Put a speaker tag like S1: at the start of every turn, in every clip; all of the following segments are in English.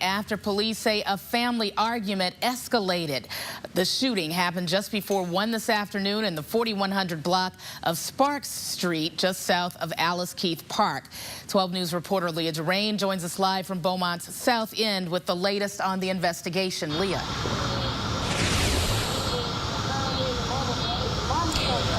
S1: after police say a family argument escalated. The shooting happened just before 1 this afternoon in the 4100 block of Sparks Street, just south of Alice Keith Park. 12 News reporter Leah Durain joins us live from Beaumont's South End with the latest on the investigation. Leah.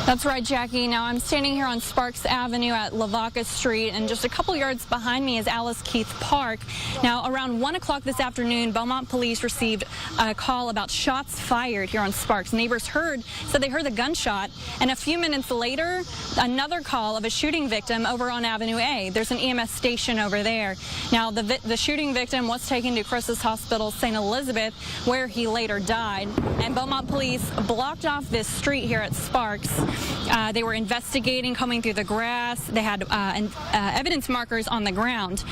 S2: That's right, Jackie. Now I'm standing here on Sparks Avenue at Lavaca Street, and just a couple yards behind me is Alice Keith Park. Now, around 1 o'clock this afternoon, Beaumont police received a call about shots fired here on Sparks. Neighbors said they heard the gunshot, and a few minutes later, another call of a shooting victim over on Avenue A. There's an EMS station over there. Now, the shooting victim was taken to Chris's Hospital St. Elizabeth, where he later died. And Beaumont police blocked off this street here at Sparks. They were investigating, combing through the grass. They had evidence markers on the ground.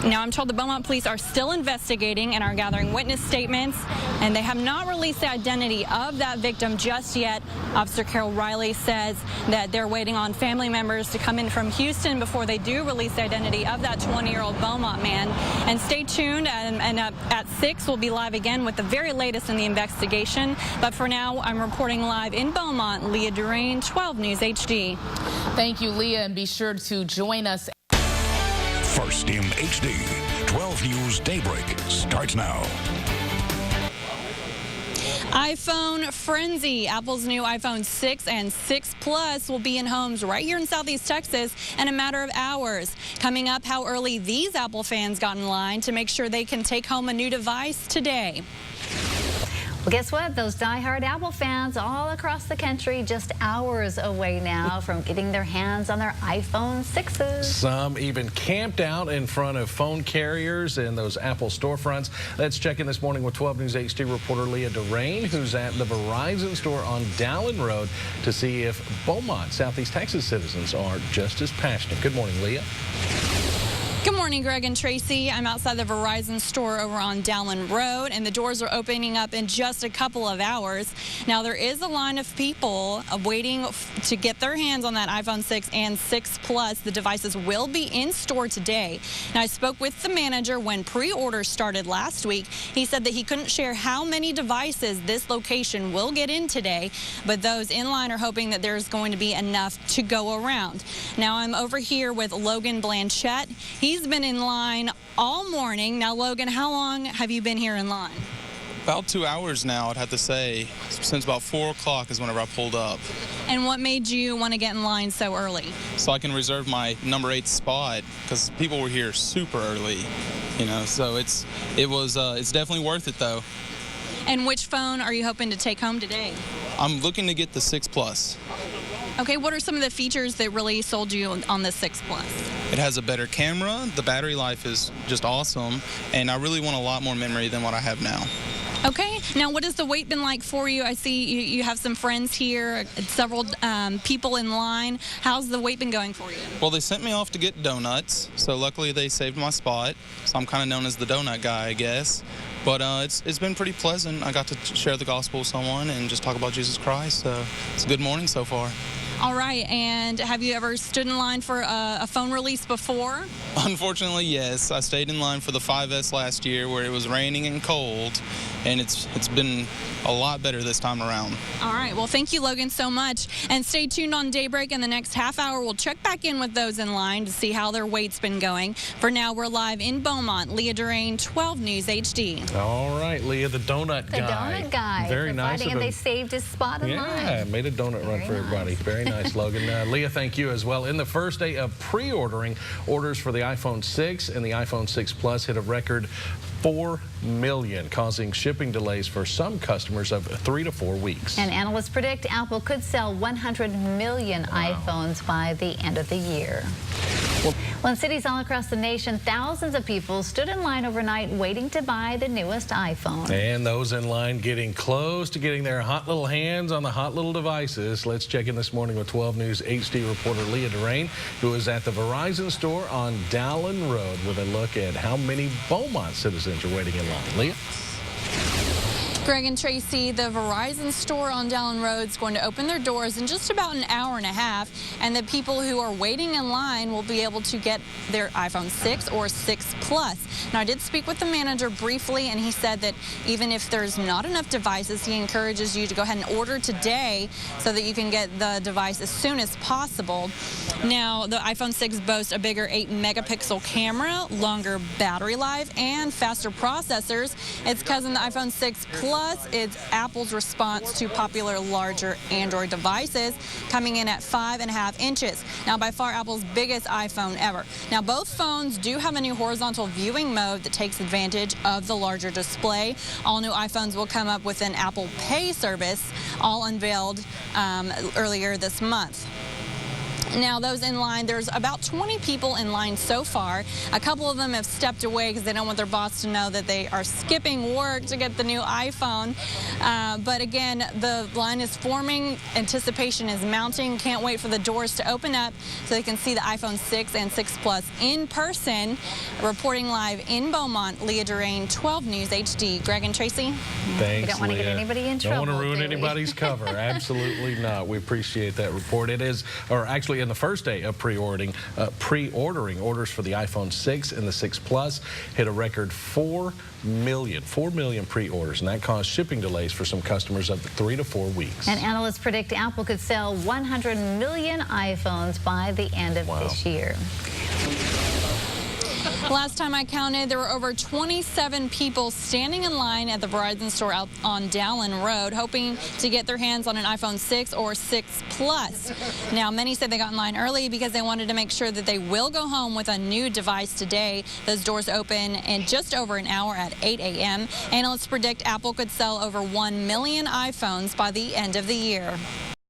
S2: Now, I'm told the Beaumont police are still investigating and are gathering witness statements, and they have not released the identity of that victim just yet. Officer Carol Riley says that they're waiting on family members to come in from Houston before they do release the identity of that 20-year-old Beaumont man. And stay tuned, and at 6 we'll be live again with the very latest in the investigation. But for now, I'm reporting live in Beaumont. Leah Durain, 12 News HD.
S1: Thank you, Leah, and be sure to join us.
S3: First in HD, 12 News Daybreak starts now.
S2: iPhone frenzy. Apple's new iPhone 6 and 6 Plus will be in homes right here in Southeast Texas in a matter of hours. Coming up, how early these Apple fans got in line to make sure they can take home a new device today.
S4: Well, guess what? Those diehard Apple fans all across the country just hours away now from getting their hands on their iPhone 6s.
S5: Some even camped out in front of phone carriers and those Apple storefronts. Let's check in this morning with 12 News HD reporter Leah Durain, who's at the Verizon store on Dowling Road to see if Beaumont, Southeast Texas citizens are just as passionate. Good morning, Leah.
S2: Good morning, Greg and Tracy. I'm outside the Verizon store over on Dowling Road, and the doors are opening up in just a couple of hours. Now, there is a line of people waiting to get their hands on that iPhone 6 and 6 Plus. The devices will be in store today. Now, I spoke with the manager when pre-orders started last week. He said that he couldn't share how many devices this location will get in today, but those in line are hoping that there's going to be enough to go around. Now, I'm over here with Logan Blanchette. He's been in line all morning. Now, Logan, how long have you been here in line?
S6: About 2 hours now, I'd have to say. Since about 4 o'clock is whenever I pulled up.
S2: And what made you want to get in line so early?
S6: So I can reserve my number 8 spot, because people were here super early, you know, so it's definitely worth it, though.
S2: And which phone are you hoping to take home today?
S6: I'm looking to get the 6 Plus.
S2: Okay, what are some of the features that really sold you on the 6 Plus?
S6: It has a better camera, the battery life is just awesome, and I really want a lot more memory than what I have now.
S2: Okay, now what has the wait been like for you? I see you have some friends here, several people in line. How's the wait been going for you?
S6: Well, they sent me off to get donuts, so luckily they saved my spot. So I'm kind of known as the donut guy, I guess. But it's been pretty pleasant. I got to share the gospel with someone and just talk about Jesus Christ, so it's a good morning so far.
S2: All right, and have you ever stood in line for a phone release before?
S6: Unfortunately, yes. I stayed in line for the 5S last year where it was raining and cold, and it's been a lot better this time around.
S2: All right, well, thank you, Logan, so much. And stay tuned on Daybreak. In the next half hour, we'll check back in with those in line to see how their wait's been going. For now, we're live in Beaumont. Leah Durain, 12 News HD.
S5: All right, Leah, the donut guy.
S4: The donut guy.
S5: Very nice of him.
S4: And they saved his spot in line.
S5: Yeah, made a donut run for everybody. Very nice, Logan. Leah, thank you as well. In the first day of pre-ordering, orders for the iPhone 6 and the iPhone 6 Plus hit a record 4 million, causing shipping delays for some customers of 3 to 4 weeks.
S4: And analysts predict Apple could sell 100 million iPhones by the end of the year. Well, in cities all across the nation, thousands of people stood in line overnight waiting to buy the newest iPhone.
S5: And those in line getting close to getting their hot little hands on the hot little devices. Let's check in this morning with 12 News HD reporter Leah Durain, who is at the Verizon store on Dowling Road with a look at how many Beaumont citizens are waiting in line. Leah?
S2: Greg and Tracy, the Verizon store on Dallin Road is going to open their doors in just about an hour and a half, and the people who are waiting in line will be able to get their iPhone 6 or 6 Plus. Now, I did speak with the manager briefly, and he said that even if there's not enough devices, he encourages you to go ahead and order today so that you can get the device as soon as possible. Now, the iPhone 6 boasts a bigger 8-megapixel camera, longer battery life, and faster processors. Its cousin, the iPhone 6 Plus, is Apple's response to popular larger Android devices, coming in at 5.5 inches. Now, by far Apple's biggest iPhone ever. Now, both phones do have a new horizontal viewing mode that takes advantage of the larger display. All new iPhones will come up with an Apple Pay service, all unveiled earlier this month. Now, those in line, there's about 20 people in line so far. A couple of them have stepped away because they don't want their boss to know that they are skipping work to get the new iPhone. But again, the line is forming. Anticipation is mounting. Can't wait for the doors to open up so they can see the iPhone 6 and 6 Plus in person. Reporting live in Beaumont, Leah Durain, 12 News HD. Greg and Tracy.
S5: Thanks,
S4: We don't want to get anybody in trouble.
S5: Don't want to ruin
S4: do we?
S5: anybody's cover. Absolutely not. We appreciate that report. It is, or actually in the first day of pre-ordering orders for the iPhone 6 and the 6 Plus hit a record 4 million pre-orders, and that caused shipping delays for some customers up to 3 to 4 weeks.
S4: And analysts predict Apple could sell 100 million iPhones by the end of this year.
S2: Last time I counted, there were over 27 people standing in line at the Verizon store out on Dallin Road, hoping to get their hands on an iPhone 6 or 6 Plus. Now, many said they got in line early because they wanted to make sure that they will go home with a new device today. Those doors open in just over an hour at 8 a.m. Analysts predict Apple could sell over 1 million iPhones by the end of the year.